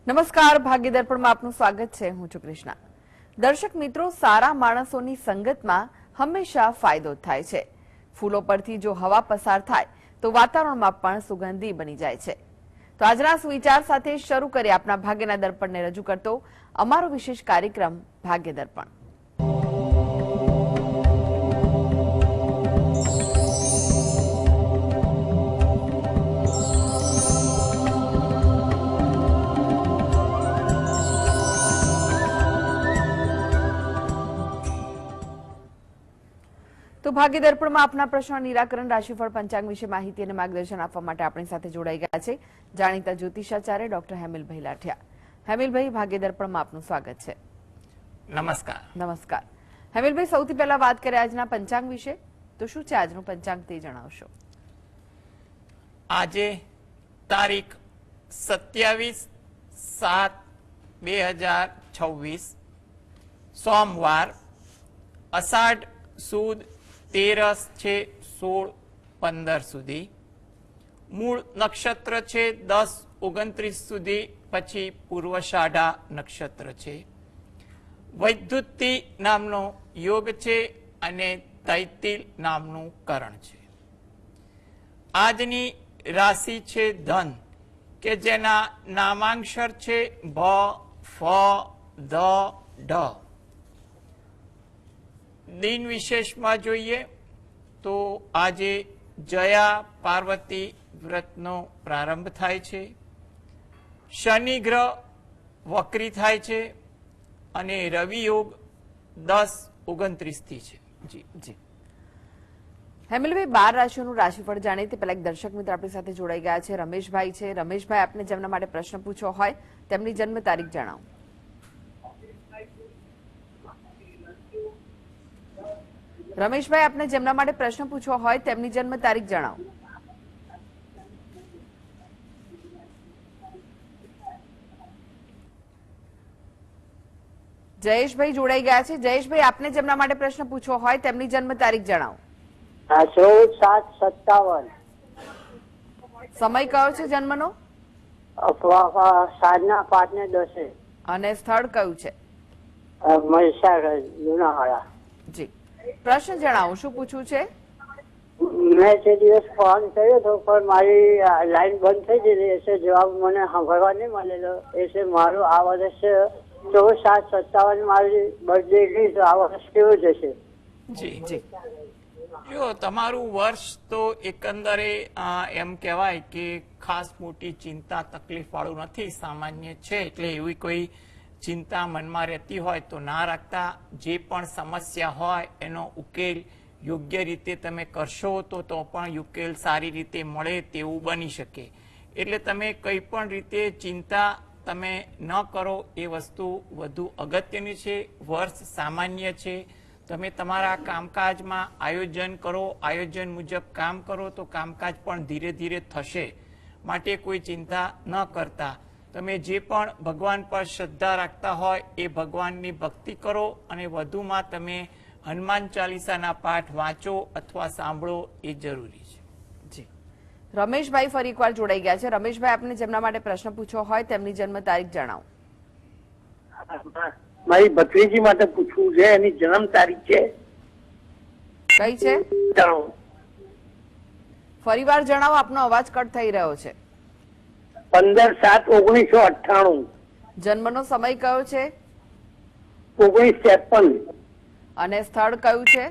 નમસ્કાર, ભાગ્ય દર્પણમાં આપનું સ્વાગત છે. હું છું કૃષ્ણા. દર્શક મિત્રો, સારા માણસોની સંગતમાં હંમેશા ફાયદો થાય છે. ફૂલો પરથી જો હવા પસાર થાય તો વાતાવરણમાં પણ સુગંધી બની જાય છે. તો આજના સુવિચાર સાથે શરૂ કરી આપના ભાગ્યના દર્પણને રજૂ કરતો અમારો વિશેષ કાર્યક્રમ ભાગ્ય દર્પણ. તો ભાગ્ય દર્પણમાં આપના પ્રશ્નો નિરાકરણ, રાશિફળ, પંચાંગ વિશે માહિતી અને માર્ગદર્શન આપવા માટે આપણી સાથે જોડાઈ ગયા છે જાણીતા જ્યોતિષાચાર્ય ડોક્ટર હેમિલભાઈ લાઠિયા. હેમિલભાઈ, ભાગ્ય દર્પણમાં આપનું સ્વાગત છે. નમસ્કાર. નમસ્કાર હેમિલભાઈ, સૌથી પહેલા વાત કરીએ આજના પંચાંગ વિશે. તો શું છે આજનું પંચાંગ તે જણાવશો? આજે તારીખ 27/7/2026 સોમવાર, અષાઢ સુદ તેરસ છે 16-15 સુધી, મૂળ નક્ષત્ર છે 10-29 સુધી, પછી પૂર્વષાઢા નક્ષત્ર છે. વૈદ્યુતિ નામનો યોગ છે અને તૈતિલ નામનું કરણ છે. આજની રાશિ છે ધન, કે જેના નામાંક્ષર છે ભ, ફ, ધ, ઢ. દિન વિશેષમાં જોઈએ તો આજે જયા પાર્વતી વ્રતનો પ્રારંભ થાય છે. શનિ ગ્રહ વક્રી થાય છે અને રવિ યોગ 10-29 થી છે. જી જી હેમિલભાઈ, 12 રાશિઓનું રાશિફળ જાણીએ તે પહેલા એક દર્શક મિત્ર આપણી સાથે જોડાઈ ગયા છે. રમેશભાઈ છે. રમેશભાઈ, આપને જેમના માટે પ્રશ્ન પૂછવો હોય તેમની જન્મ તારીખ જણાવો. રમેશભાઈ, આપને જેમના માટે પ્રશ્ન પૂછવો હોય તેમની જન્મ તારીખ જણાવો. જયેશભાઈ જોડાઈ ગયા છે. જયેશભાઈ, આપને જેમના માટે પ્રશ્ન પૂછવો હોય તેમની જન્મ તારીખ જણાવો. 14/7/57. સમય કયો છે જન્મનો? સાંજના 5:10. અને સ્થળ કયું છે? મહીસાગર, લુણાવાડા. જી, પ્રશ્ન જણાવો, શું પૂછવું છે? મેં તે દિવસ ફોન કર્યો હતો પણ મારી લાઈન બંધ થઈ ગયેલી એટલે જવાબ મને સાંભળવા નહીં મળેલો. એટલે મારું આ વર્ષ 14/7/57 મારી બર્થડે ગઈ તો આ વર્ષ કેવું જશે? જી જી જો તમારું વર્ષ તો એકંદરે એમ કહેવાય કે ખાસ મોટી ચિંતા તકલીફ વાળું નથી, સામાન્ય છે. એટલે એવી કોઈ ચિંતા મનમાં રહેતી હોય તો ના રાખતા. જે પણ સમસ્યા હોય એનો ઉકેલ યોગ્ય રીતે તમે કરશો તો પણ ઉકેલ સારી રીતે મળે તેવું બની શકે. એટલે તમે કંઈ પણ રીતે ચિંતા તમે ન કરો એ વસ્તુ વધુ અગત્યની છે. વર્ષ સામાન્ય છે. તમે તમારા કામકાજમાં આયોજન કરો, આયોજન મુજબ કામ કરો તો કામકાજ પણ ધીરે ધીરે થશે. માટે કોઈ ચિંતા ન કરતા તમે જે પણ ભગવાન પર શ્રદ્ધા રાખતા હોય એ ભગવાનની ભક્તિ કરો અને વધુમાં તમે હનુમાન ચાલીસાના પાઠ વાંચો અથવા સાંભળો એ જરૂરી છે. જી, રમેશભાઈ ફરી એકવાર જોડાઈ ગયા છે. રમેશભાઈ, આપને જેમના માટે પ્રશ્ન પૂછવો હોય તેમની જન્મ તારીખ જણાવો. મારી ભત્રીજી માટે પૂછવું છે, એની જન્મ તારીખ છે કઈ છે? ફરીવાર જણાવો, આપનો અવાજ કટ થઈ રહ્યો છે. 15/7/1998. જન્મનો સમય કયો છે? 1953. અને સ્થળ કયું છે?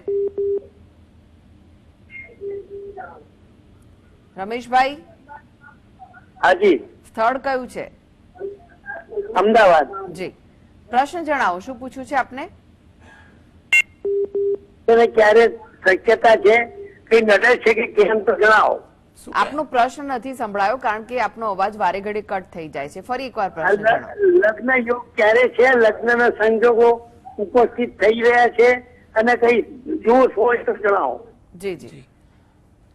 રમેશભાઈ, હાજી. સ્થળ કયું છે? અમદાવાદ. જી, પ્રશ્ન જણાવો, શું પૂછ્યું છે આપને? ક્યારે શક્યતા છે કઈ નડે છે કે કેમ તો જણાવો. આપનો પ્રશ્ન નથી સંભળાયો કારણ કે આપનો અવાજ વારે ઘડી કટ થઈ જાય છે. ફરી એકવાર પ્રશ્ન જણાવો. લગ્ન યોગ ક્યારે છે? લગ્નના સંજોગો ઉપસ્થિત થઈ રહ્યા છે અને કઈ જોશ હોય તો જણાવો. જી જી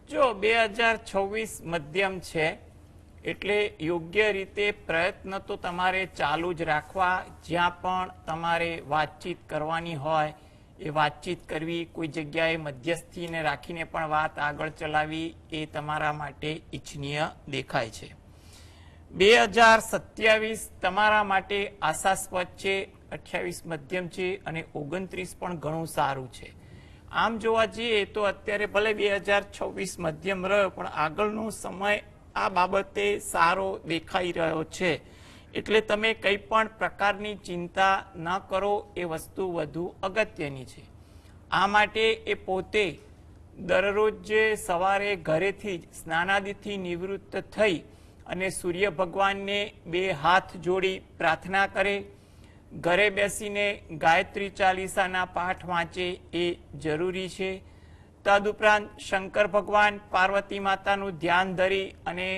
જો 2026 મધ્યમ છે એટલે યોગ્ય રીતે પ્રયત્ન તો તમારે ચાલુ જ રાખવા. જ્યાં પણ તમારે વાતચીત કરવાની હોય એ વાતચીત કરવી, કોઈ જગ્યાએ મધ્યસ્થીને રાખીને પણ વાત આગળ ચલાવવી એ તમારા માટે ઇચ્છનીય દેખાય છે. 2027 તમારા માટે આશાસ્પદ છે, 28 મધ્યમ છે અને 29 પણ ઘણું સારું છે. આમ જોવા જઈએ તો અત્યારે ભલે 2026 મધ્યમ રહ્યો પણ આગળનો સમય આ બાબતે સારો દેખાઈ રહ્યો છે. એટલે તમે કંઈ પણ પ્રકારની ચિંતા ન કરો, એ વસ્તુ વધુ અગત્યની છે. આ માટે એ પોતે દરરોજ સવારે ઘરેથી જ સ્નાનાદિથી નિવૃત્ત થઈ અને સૂર્ય ભગવાનને 2 હાથ જોડી પ્રાર્થના કરે, ઘરે બેસીને ગાયત્રી ચાલીસાના પાઠ વાંચે એ જરૂરી છે. તદુપરાંત શંકર ભગવાન પાર્વતી માતાનું ધ્યાન ધરી અને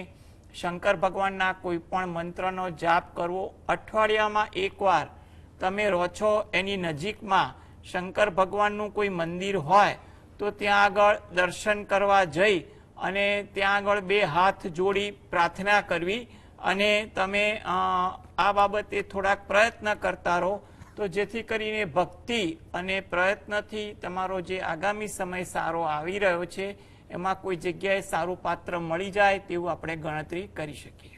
શંકર ભગવાનના કોઈ પણ મંત્રનો જાપ કરવો. અઠવાડિયામાં એકવાર તમે રહો છો એની નજીકમાં શંકર ભગવાનનું કોઈ મંદિર હોય તો ત્યાં આગળ દર્શન કરવા જઈ અને ત્યાં આગળ 2 હાથ જોડી પ્રાર્થના કરવી અને તમે આ બાબતે થોડાક પ્રયત્ન કરતા રહો, તો જેથી કરીને ભક્તિ અને પ્રયત્નથી તમારો જે આગામી સમય સારો આવી રહ્યો છે એમાં કોઈ જગ્યાએ સારું પાત્ર મળી જાય તેવું આપણે ગણતરી કરી શકીએ.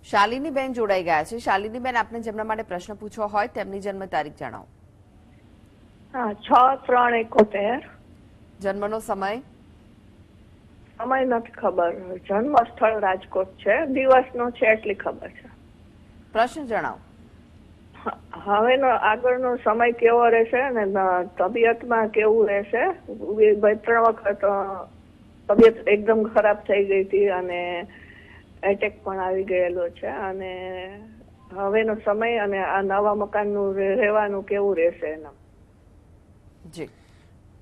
શાલિનીબેન જોડાઈ ગયા છે. શાલિનીબેન, આપને જેમના માટે પ્રશ્ન પૂછવો હોય તેમની જન્મ તારીખ જણાવો. 6/3/71. જન્મનો સમય? સમય નથી ખબર. જન્મ સ્થળ રાજકોટ છે, દિવસનો છે એટલી ખબર છે. પ્રશ્ન જણાવો. હવેનો આગળનો સમય કેવો રહેશે અને તબિયતમાં કેવું રહેશે? 2-3 વખત તબિયત એકદમ ખરાબ થઈ ગઈ હતી અને એટેક પણ આવી ગયેલો છે, અને હવેનો સમય અને આ નવા મકાનનું રહેવાનું કેવું રહેશે એના? જી,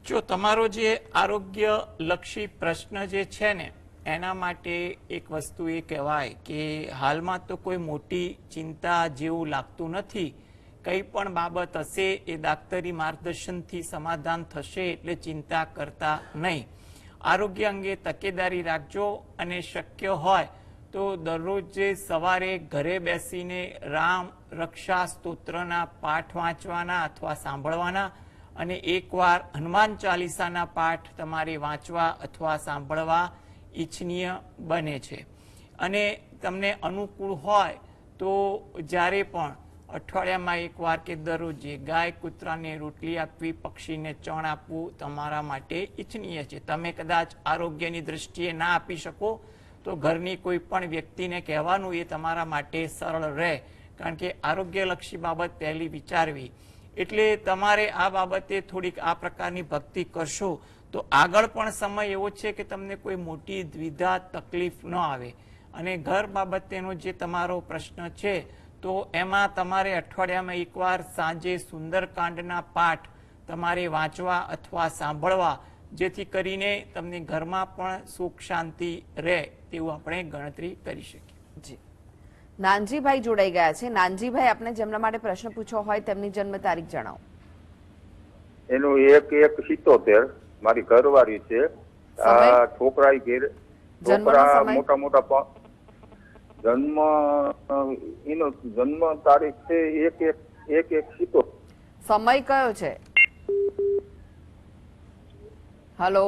જો તમારો જે આરોગ્ય લક્ષી પ્રશ્ન જે છે ને એના માટે એક વસ્તુ એ કહેવાય કે હાલમાં તો કોઈ મોટી ચિંતા જેવું લાગતું નથી. કંઈ પણ બાબત હશે એ દાક્તરી માર્ગદર્શનથી સમાધાન થશે, એટલે ચિંતા કરતા નહીં. આરોગ્ય અંગે તકેદારી રાખજો અને શક્ય હોય તો દરરોજ સવારે ઘરે બેસીને રામ રક્ષા સ્તોત્રના પાઠ વાંચવાના અથવા સાંભળવાના અને એકવાર હનુમાન ચાલીસાના પાઠ તમારે વાંચવા અથવા સાંભળવા ઈચ્છનીય બને છે. અને તમને અનુકૂળ હોય તો જ્યારે પણ અઠવાડિયામાં એકવાર કે દરરોજ ગાય કૂતરાને રોટલી આપવી, પક્ષીને ચણ આપવું તમારા માટે ઈચ્છનીય છે. તમે કદાચ આરોગ્યની દૃષ્ટિએ ના આપી શકો તો ઘરની કોઈ પણ વ્યક્તિને કહેવાનું એ તમારા માટે સરળ રહે, કારણ કે આરોગ્યલક્ષી બાબત પહેલી વિચારવી. એટલે તમારે આ બાબતે થોડીક આ પ્રકારની ભક્તિ કરશો તો આગળ પણ સમય એવો છે કે તમને કોઈ મોટી દ્વિધા તકલીફ ન આવે. અને ઘર બાબતેનો જે તમારો પ્રશ્ન છે તો એમાં તમારે અઠવાડિયામાં એકવાર સાંજે સુંદરકાંડના પાઠ તમારે વાંચવા અથવા સાંભળવા, જેથી કરીને તમને ઘરમાં પણ સુખ શાંતિ રહે તેવું આપણે ગણતરી કરી શકીએ. જી, નાનજીભાઈ જોડાઈ ગયા છે. નાનજીભાઈ, આપને જેમના માટે પ્રશ્ન પૂછવો હોય તેમની જન્મ તારીખ જણાવો. એનું 1/1/77 મારી ઘરવાળી છે. આ છોકરા ઘેર છોકરા મોટા મોટા જન્મ એનો જન્મ તારીખ છે 1/1/77. સમય કયો છે? હલો,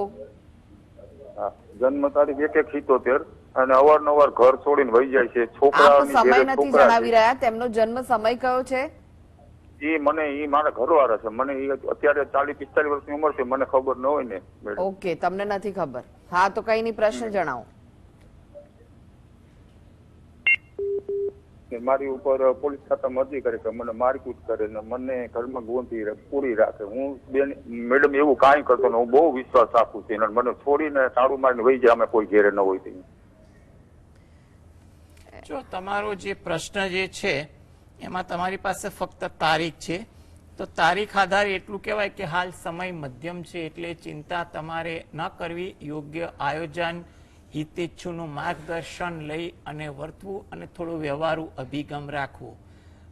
જન્મ તારીખ 1/1/77 અને અવારનવાર ઘર છોડીને વહી જાય છે. છોકરા સમય નથી જણાવી રહ્યા, તેમનો જન્મ સમય કયો છે? એ મારા ઘરવાળા છે. મને અત્યારે 40-45 વર્ષની ઉંમર છે, મને ખબર ન હોય ને. ઓકે, તમને નથી ખબર. હા, તો કઈ નહીં, પ્રશ્ન જણાવો. મારી ઉપર પોલીસ ખાતામાં અરજી કરે કે મને મારકૂટ કરે ને મને ઘરમાં ગોંધી પૂરી રાખે. હું મેડમ એવું કાંઈ કરતો ને હું બહુ વિશ્વાસ રાખું છું. મને છોડીને તાળું મારીને વહી જાય, અમે કોઈ ઘેરે ન હોય. જો તમારો જે પ્રશ્ન જે છે એમાં તમારી પાસે ફક્ત તારીખ છે, તો તારીખ આધારે એટલું કહેવાય કે હાલ સમય મધ્યમ છે, એટલે ચિંતા તમારે ન કરવી. યોગ્ય આયોજન, હિતેચ્છુનું માર્ગદર્શન લઈ અને વર્તવું અને થોડો વ્યવહારુ અભિગમ રાખવો.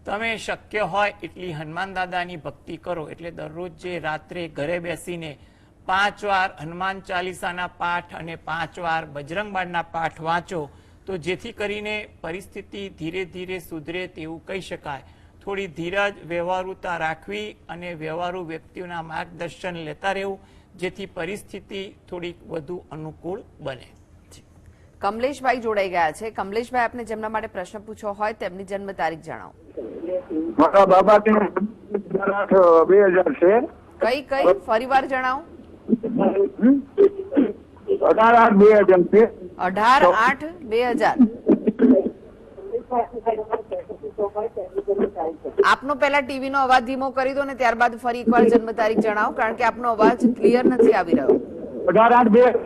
તમે શક્ય હોય એટલી હનુમાન દાદાની ભક્તિ કરો, એટલે દરરોજ જે રાત્રે ઘરે બેસીને 5 વાર હનુમાન ચાલીસાના પાઠ અને 5 વાર બજરંગ બાણના પાઠ વાંચો, તો જેથી કરીને પરિસ્થિતિ ધીરે ધીરે સુધરે તેવું કહી શકાય. થોડી ધીરજ, વ્યવહારુતા રાખવી અને વ્યવહારુ વ્યક્તિઓના માર્ગદર્શન લેતા રહેવું, જેથી પરિસ્થિતિ થોડીક વધુ અનુકૂળ બને. કમલેશભાઈ જોડાઈ ગયા છે. કમલેશભાઈ, આપને જેમના માટે પ્રશ્ન પૂછવો હોય તેમની જન્મ તારીખ જણાવો. મારા બાબા 2000 છે. કઈ ફરીવાર જણાવો. 18/8/2000 છે. 18/8/2000. આપનો પહેલા ટીવી નો અવાજ ધીમો કરી દો ને ત્યારબાદ ફરી એકવાર જન્મ તારીખ જણાવો, કારણ કે આપનો અવાજ ક્લિયર નથી આવી રહ્યો. 18/8/2000.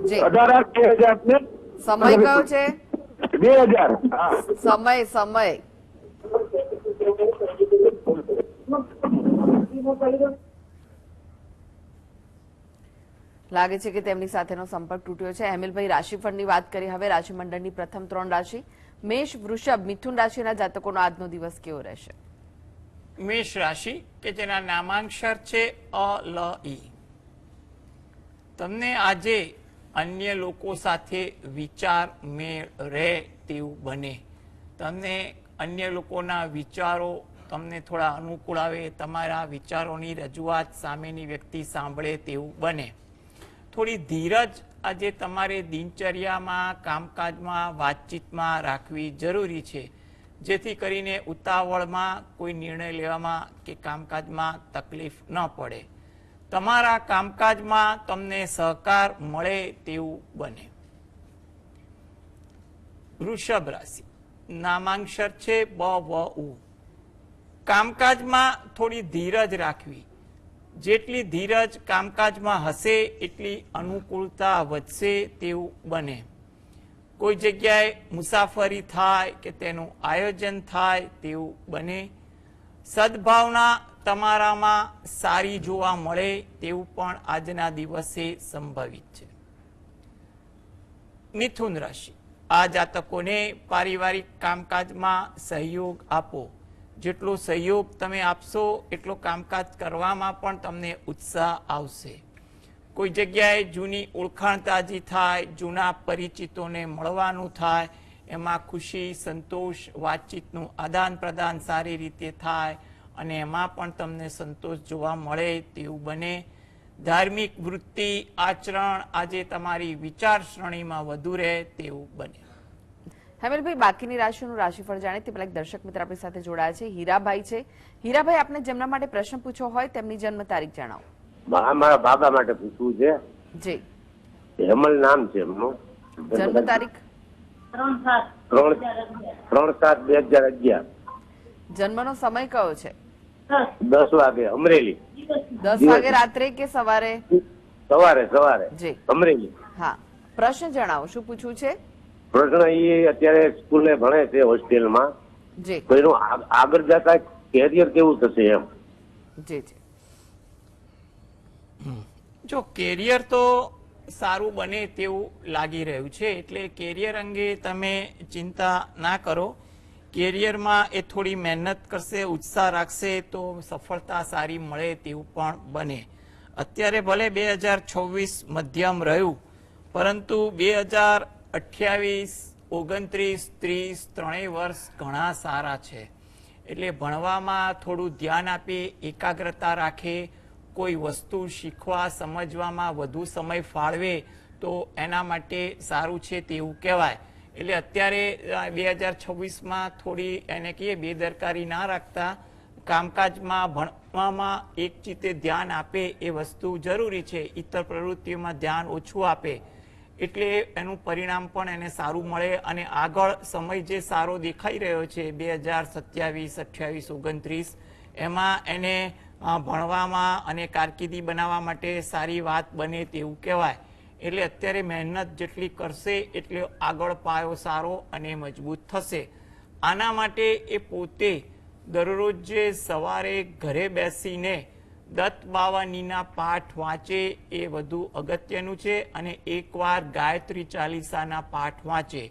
જી. 18/8/2000 છે. સમય કયો છે? 2000. હા. સમય લાગે છે કે તેમની સાથેનો સંપર્ક તૂટ્યો છે. હેમિલભાઈ, રાશિફળની વાત કરી. હવે રાશિ મંડળની પ્રથમ 3 રાશિ મેષ, વૃષભ, મિથુન રાશિના જાતકોનો આજનો દિવસ કેવો રહેશે? મેષ રાશિ કે જેના નામાંક્ષર છે અ, લ, ઈ. તમને આજે અન્ય લોકો સાથે વિચાર મેળ રહે તેવું બને. તમને અન્ય લોકોના વિચારો તમને થોડા અનુકૂળ આવે, તમારા વિચારોની રજૂઆત સામેની વ્યક્તિ સાંભળે તેવું બને. થોડી ધીરજ આજે તમારે દિનચર્યામાં, કામકાજમાં, વાતચીતમાં રાખવી જરૂરી છે, જેથી કરીને ઉતાવળમાં કોઈ નિર્ણય લેવામાં કે કામકાજમાં તકલીફ ન પડે. તમારા કામકાજમાં તમને સહકાર મળે તેવું બને. વૃષભ રાશિ, નામાંક્ષર છે બ, વ, ઉ. કામકાજમાં થોડી ધીરજ રાખવી. જેટલી ધીરજ કામકાજમાં હશે એટલી અનુકૂળતા વધશે તેવું બને. કોઈ જગ્યાએ મુસાફરી થાય કે તેનું આયોજન થાય તેવું બને. સદભાવના તમારામાં સારી જોવા મળે તેવું પણ આજના દિવસે સંભવિત છે. મિથુન રાશિ, આ જાતકોને પારિવારિક કામકાજમાં સહયોગ આપો. જેટલો સહયોગ તમે આપશો એટલો કામકાજ કરવામાં પણ તમને ઉત્સાહ આવશે. કોઈ જગ્યાએ જૂની ઓળખાણ તાજી થાય, જૂના પરિચિતોને મળવાનું થાય, એમાં ખુશી, સંતોષ, વાતચીતનું આદાન પ્રદાન સારી રીતે થાય અને એમાં પણ તમને સંતોષ જોવા મળે તેવું બને. ધાર્મિક વૃત્તિ, આચરણ આજે તમારી વિચારસરણીમાં વધુ રહે તેવું બને. હેમિલભાઈ, બાકીની રાશિઓનું રાશિફળ જાણે તે પહેલા એક દર્શક મિત્ર આપણી સાથે જોડાયા છે. હીરાભાઈ છે. હીરાભાઈ, આપને જેમના માટે પ્રશ્ન પૂછવો હોય તેમની જન્મ તારીખ જણાવો. મારા બાબા માટે પૂછવું છે. જી. હેમલ નામ છે એમનું. જન્મ તારીખ 3/7/2011. જન્મનો સમય કયો છે? 10 વાગે અમરેલી. 10 વાગે રાત્રે કે સવારે? સવારે જી. અમરેલી. હા, પ્રશ્ન જણાવો, શું પૂછવું છે? પ્રશ્ન એ અત્યારે સ્કૂલે ભણે છે હોસ્ટેલમાં. જી. તો એનું આગળ જતા કેરિયર કેવું થશે એમ? જી જી. જો કેરિયર તો સારું બને તેવું લાગી રહ્યું છે, એટલે કેરિયર અંગે તમે ચિંતા ના કરો. કેરિયરમાં એ થોડી મહેનત કરશે, ઉત્સાહ રાખશે તો સફળતા સારી મળે તેવું પણ બને. અત્યારે ભલે 2026 મધ્યમ રહ્યું, પરંતુ 2028, 29, 30 ત્રણેય વર્ષ ઘણા સારા છે. એટલે ભણવામાં થોડું ધ્યાન આપે, એકાગ્રતા રાખે, કોઈ વસ્તુ શીખવા સમજવામાં વધુ સમય ફાળવે તો એના માટે સારું છે તેવું કહેવાય. એટલે અત્યારે 2026માં થોડી એને કહીએ બેદરકારી ના રાખતા, કામકાજમાં ભણવામાં એકચિત્તે ધ્યાન આપે એ વસ્તુ જરૂરી છે. ઇતર પ્રવૃત્તિઓમાં ધ્યાન ઓછું આપે એટલે એનું પરિણામ પણ એને સારું મળે અને આગળ સમય જે સારો દેખાઈ રહ્યો છે 2027, 28, 29 એમાં એને ભણવામાં અને કારકિર્દી બનાવવા માટે સારી વાત બને તેવું કહેવાય. એટલે અત્યારે મહેનત જેટલી કરશે એટલે આગળ પાયો સારો અને મજબૂત થશે. આના માટે એ પોતે દરરોજ સવારે ઘરે બેસીને દત્ત બાવાનીના પાઠ વાંચે એ વધુ અગત્યનું છે અને એકવાર ગાયત્રી ચાલીસાના પાઠ વાંચે.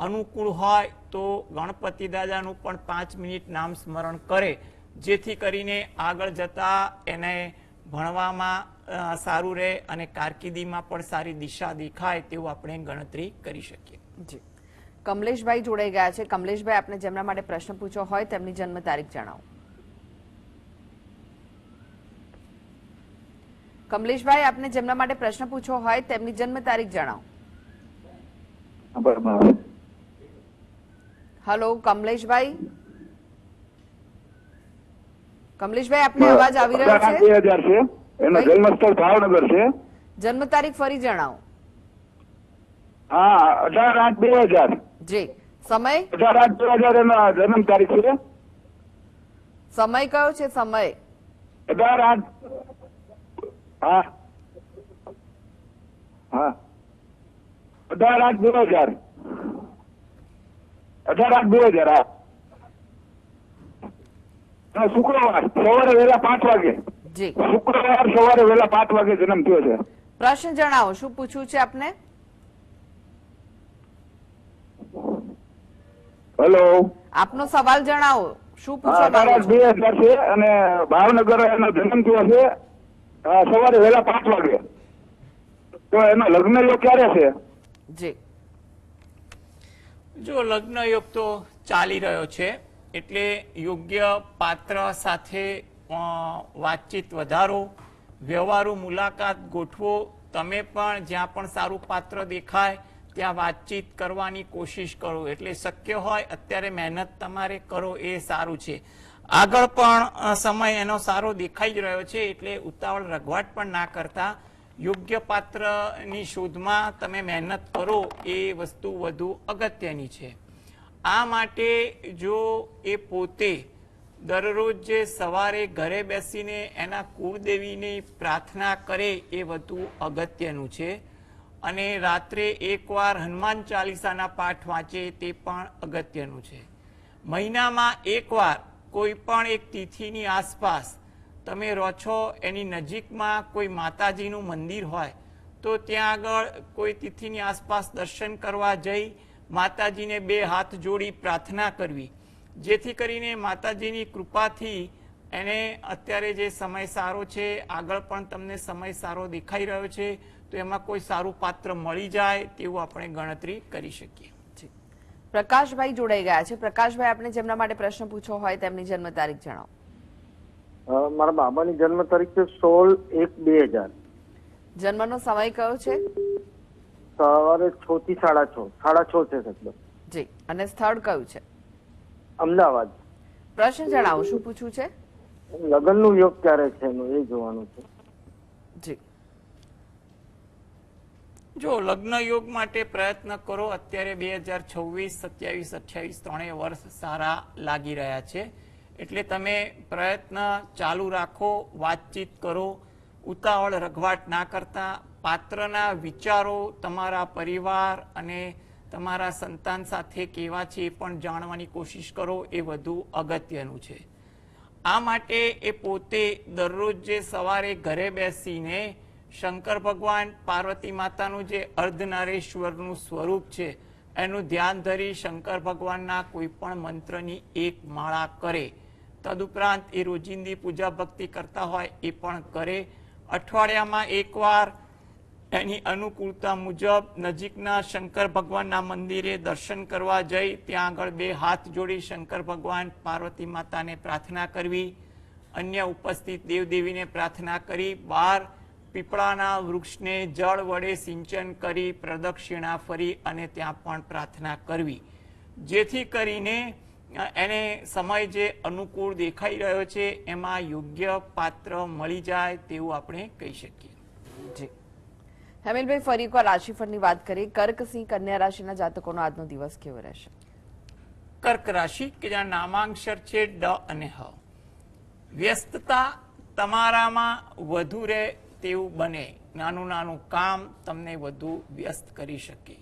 અનુકૂળ હોય તો ગણપતિ દાદાનું પણ 5 મિનિટ નામ સ્મરણ કરે, જેથી કરીને આગળ જતા એને ભણવામાં સારું રહે અને કારકિર્દીમાં પણ સારી દિશા દેખાય તેવું આપણે ગણતરી કરી શકીએ. જી. કમલેશભાઈ જોડાઈ ગયા છે. કમલેશભાઈ, આપને જેમના માટે પ્રશ્ન પૂછવો હોય તેમની જન્મ તારીખ જણાવો. કમલેશભાઈ, આપને જેમના માટે પ્રશ્ન પૂછવો હોય તેમની જન્મ તારીખ જણાવો. બરાબર. હલો કમલેશભાઈ, કમલેશભાઈ આપને અવાજ આવી રહ્યો 18/8/2000 છે? છે. એનો જન્મસ્થળ ભાવનગર છે. જન્મ તારીખ ફરી જણાવો. હા, 18/8/2000. જી. સમય? 18/8/2000 એનો જન્મ તારીખ છે. સમય કયો છે? સમય 18/8. હા હા 18/8/2000. 18/8/2000. હા. અને શુક્રવાર સવારે વહેલા 5 વાગે. જી. શુક્રવાર સવારે વહેલા 5 વાગે જન્મ થયો છે. પ્રશ્ન જણાવો, શું પૂછવું છે આપને? હેલો. આપનો સવાલ જણાવો, શું પૂછવા માંગો છો? 18/8/2000 છે અને ભાવનગર એનો જન્મ થયો છે સવારે વહેલા 5 વાગે. તો એનો લગ્ન યોગ ક્યારે છે? જી. જો લગ્ન યોગ તો ચાલી રહ્યો છે, એટલે યોગ્ય પાત્ર સાથે વાતચીત વધારો, વ્યવહારુ મુલાકાત ગોઠવો. તમે પણ જ્યાં પણ સારું પાત્ર દેખાય ત્યાં વાતચીત કરવાની કોશિશ કરો. એટલે શક્ય હોય અત્યારે મહેનત તમારે કરો એ સારું છે. આગળ પણ સમય એનો સારો દેખાઈ જ રહ્યો છે, એટલે ઉતાવળ રઘવાટ પણ ના કરતા યોગ્ય પાત્રની શોધમાં તમે મહેનત કરો એ વસ્તુ વધુ અગત્યની છે. આ માટે જો એ પોતે દરરોજ જે સવારે ઘરે બેસીને એના કુળદેવીની પ્રાર્થના કરે એ વધુ અગત્યનું છે. અને રાત્રે એકવાર હનુમાન ચાલીસાના પાઠ વાંચે તે પણ અગત્યનું છે. મહિનામાં એકવાર કોઈ પણ એક તિથિની આસપાસ તમે રહો છો એની નજીકમાં કોઈ માતાજીનું મંદિર હોય તો ત્યાં આગળ કોઈ તિથિની આસપાસ દર્શન કરવા જઈ માતાજીને 2 હાથ જોડી પ્રાર્થના કરવી, જેથી કરીને માતાજીની કૃપાથી એને અત્યારે જે સમય સારો છે, આગળ પણ તમને સમય સારો દેખાઈ રહ્યો છે, તો એમાં કોઈ સારું પાત્ર મળી જાય તેવું આપણે ગણતરી કરી શકીએ. પ્રકાશભાઈ જોડાઈ ગયા છે. પ્રકાશભાઈ, આપણે જેમના માટે પ્રશ્ન પૂછવો હોય તેમની જન્મ તારીખ જણાવો. મારા બાબાની જન્મ તારીખ છે 16/1/2000. જન્મનો સમય કયો છે? સવારે 6 થી 6:30. 6:30 છે સાહેબ. જી. અને સ્થળ કયું છે? અમદાવાદ. પ્રશ્ન જણાવો, શું પૂછવું છે? લગ્નનું યોગ ક્યારે છે એનું એ જોવાનું છે. જી. જો લગ્ન યોગ માટે પ્રયત્ન કરો. અત્યારે 2026, 27, 28 ત્રણેય વર્ષ સારા લાગી રહ્યા છે, એટલે તમે પ્રયત્ન ચાલુ રાખો, વાતચીત કરો, ઉતાવળ રઘવાટ ના કરતા. પાત્રના વિચારો તમારા પરિવાર અને તમારા સંતાન સાથે કેવા છે એ પણ જાણવાની કોશિશ કરો, એ વધુ અગત્યનું છે. આ માટે એ પોતે દરરોજ જે સવારે ઘરે બેસીને શંકર ભગવાન, પાર્વતી માતાનું જે અર્ધનારેશ્વરનું સ્વરૂપ છે એનું ધ્યાન ધરી શંકર ભગવાનના કોઈ પણ મંત્રની 1 માળા કરે. તદુપરાંત એ રોજિંદી પૂજા ભક્તિ કરતા હોય એ પણ કરે. અઠવાડિયામાં એકવાર એની અનુકૂળતા મુજબ નજીકના શંકર ભગવાનના મંદિરે દર્શન કરવા જઈ ત્યાં આગળ 2 હાથ જોડી શંકર ભગવાન, પાર્વતી માતાને પ્રાર્થના કરવી. અન્ય ઉપસ્થિત દેવદેવીને પ્રાર્થના કરી બહાર પીપળાના વૃક્ષને જળ વડે સિંચન કરી પ્રદક્ષિણા ફરી અને ત્યાં પણ પ્રાર્થના કરવી, જેથી કરીને એને સમય જે અનુકૂળ દેખાઈ રહ્યો છે એમાં યોગ્ય પાત્ર મળી જાય તેવું આપણે કહી શકીએ. જી. હેમિલભાઈ, ફરી એકવાર રાશિફળની વાત કરીએ. કર્ક, સિંહ, કન્યા રાશિના જાતકોનો આજનો દિવસ કેવો રહેશે? કર્ક રાશિ કે જ્યાં નામાંક્ષર છે ડ અને હ. વ્યસ્તતા તમારામાં વધુ રહે તેવું બને. નાનું નાનું કામ તમને વધુ વ્યસ્ત કરી શકે.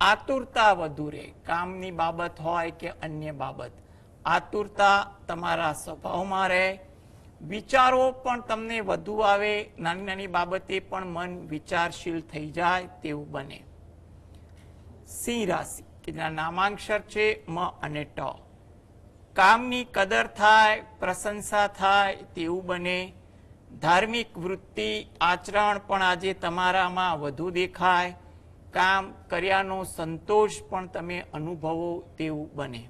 આતુરતા વધુ રહે, કામની બાબત હોય કે અન્ય બાબત. આતુરતા તમારા સ્વભાવમાં રહે. વિચારો પણ તમને વધુ આવે, નાની નાની બાબતે પણ મન વિચારશીલ થઈ જાય તેવું બને. સિંહ રાશિ કે જ્યાં નામાંક્ષર છે મ અને ટ. કામની કદર થાય, પ્રશંસા થાય તેવું બને. ધાર્મિક વૃત્તિ, આચરણ પણ આજે તમારામાં વધુ દેખાય. કામ કર્યાનો સંતોષ પણ તમે અનુભવો તેવું બને.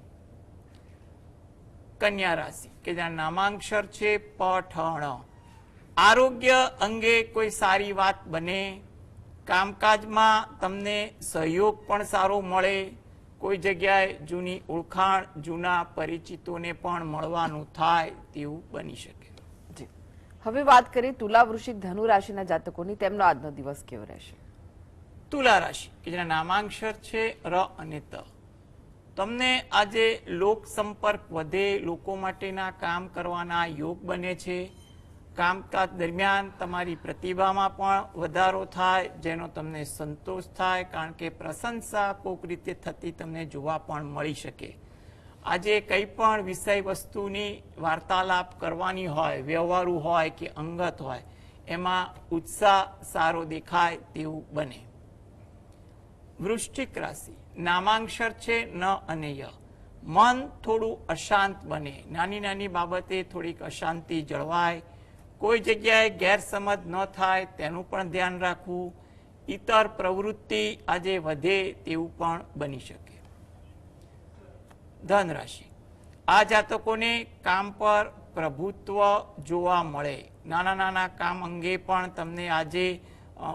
કન્યા રાશિ કે જ્યાં નામાંક્ષર છે પ, ઠ, ણ. આરોગ્ય અંગે કોઈ સારી વાત બને. કામકાજમાં તમને સહયોગ પણ સારો મળે, કોઈ જગ્યાએ જૂની ઓળખાણ, જૂના પરિચિતોને પણ મળવાનું થાય તેવું બની શકે. જી, હવે વાત કરીએ તુલા, વૃશ્ચિક, ધનુ રાશિના જાતકોની. તેમનો આજનો દિવસ કેવો રહેશે? તુલા રાશિ કે જેના નામાંક્ષર છે ર અને ત. તમને આજે લોક સંપર્ક વધે, લોકો માટેના કામ કરવાના યોગ બને છે. કામકાજ દરમિયાન તમારી પ્રતિભામાં પણ વધારો થાય, જેનો તમને સંતોષ થાય, કારણ કે પ્રશંસા કોઈક રીતે થતી તમને જોવા પણ મળી શકે. આજે કંઈ પણ વિષય વસ્તુની વાર્તાલાપ કરવાની હોય, વ્યવહારુ હોય કે અંગત હોય, એમાં ઉત્સાહ સારો દેખાય તેવું બને. વૃશ્ચિક રાશિ, નામાંક્ષર છે ન અને ય. મન થોડું અશાંત બને, નાની નાની બાબતે થોડીક અશાંતિ જળવાય, કોઈ જગ્યાએ ગેરસમજ ન થાય તેનું પણ ધ્યાન રાખવું. ઇતર પ્રવૃત્તિ આજે વધે તેવું પણ બની શકે. ધન રાશિ, આ જાતકોને કામ પર પ્રભુત્વ જોવા મળે. નાના નાના કામ અંગે પણ તમને આજે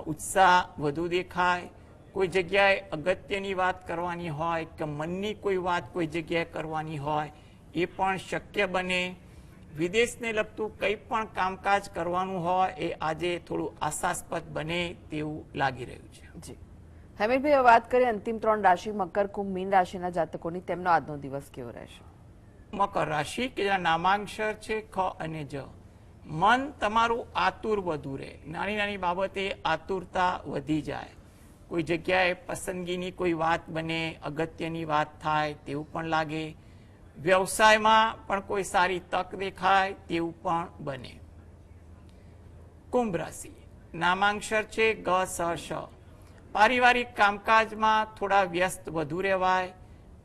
ઉત્સાહ વધુ દેખાય. કોઈ જગ્યાએ અગત્યની વાત કરવાની હોય કે મનની કોઈ વાત કોઈ જગ્યાએ કરવાની હોય એ પણ શક્ય બને. વિદેશને લગતું કંઈ પણ કામકાજ કરવાનું હોય એ આજે થોડું આશાસ્પદ બને તેવું લાગી રહ્યું છે. જી, હેમિલભાઈ, વાત કરીએ અંતિમ 3 રાશિ મકર, કુંભ, મીન રાશિના જાતકોની. તેમનો આજનો દિવસ કેવો રહેશે? મકર રાશિ કે જેના નામાંક્ષર છે ખ અને જ. મન તમારું આતુર વધુ રહે, નાની નાની બાબતે આતુરતા વધી જાય. કોઈ જગ્યાએ પસંદગીની કોઈ વાત બને, અગત્યની વાત થાય તેવું પણ લાગે. વ્યવસાયમાં પણ કોઈ સારી તક દેખાય તેવું પણ બને. કુંભ રાશિ, નામાંક્ષર છે ગ સ શ. પારિવારિક કામકાજમાં થોડા વ્યસ્ત વધુ રહેવાય,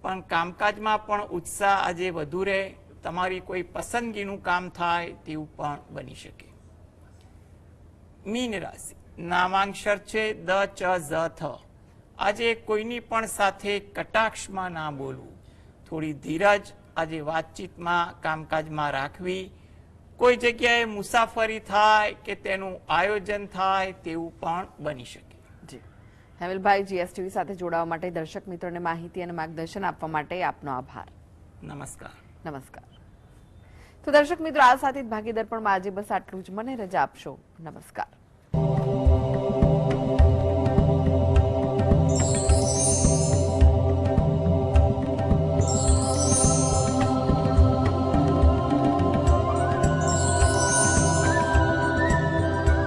પણ કામકાજમાં પણ ઉત્સાહ આજે વધુ રહે. તમારી કોઈ પસંદગીનું કામ થાય તેવું પણ બની શકે. મીન રાશિ, નામાંક્ષર છે દ ચ ઝ થ. આજે કોઈની પણ સાથે કટાક્ષમાં ના બોલવું, થોડી ધીરજ આજે વાતચીતમાં, કામકાજમાં રાખવી. કોઈ જગ્યાએ મુસાફરી થાય કે તેનું આયોજન થાય તેવું પણ બની શકે. જી, હેમિલભાઈ, જીએસટીવી સાથે જોડાવા માટે, દર્શક મિત્રોને માહિતી અને માર્ગદર્શન આપવા માટે આપનો આભાર. નમસ્કાર. નમસ્કાર. તો દર્શક મિત્રો, આ સાથે જ ભાગીદાર પણ આજે બસ આટલું જ. મને રજા આપશો. નમસ્કાર.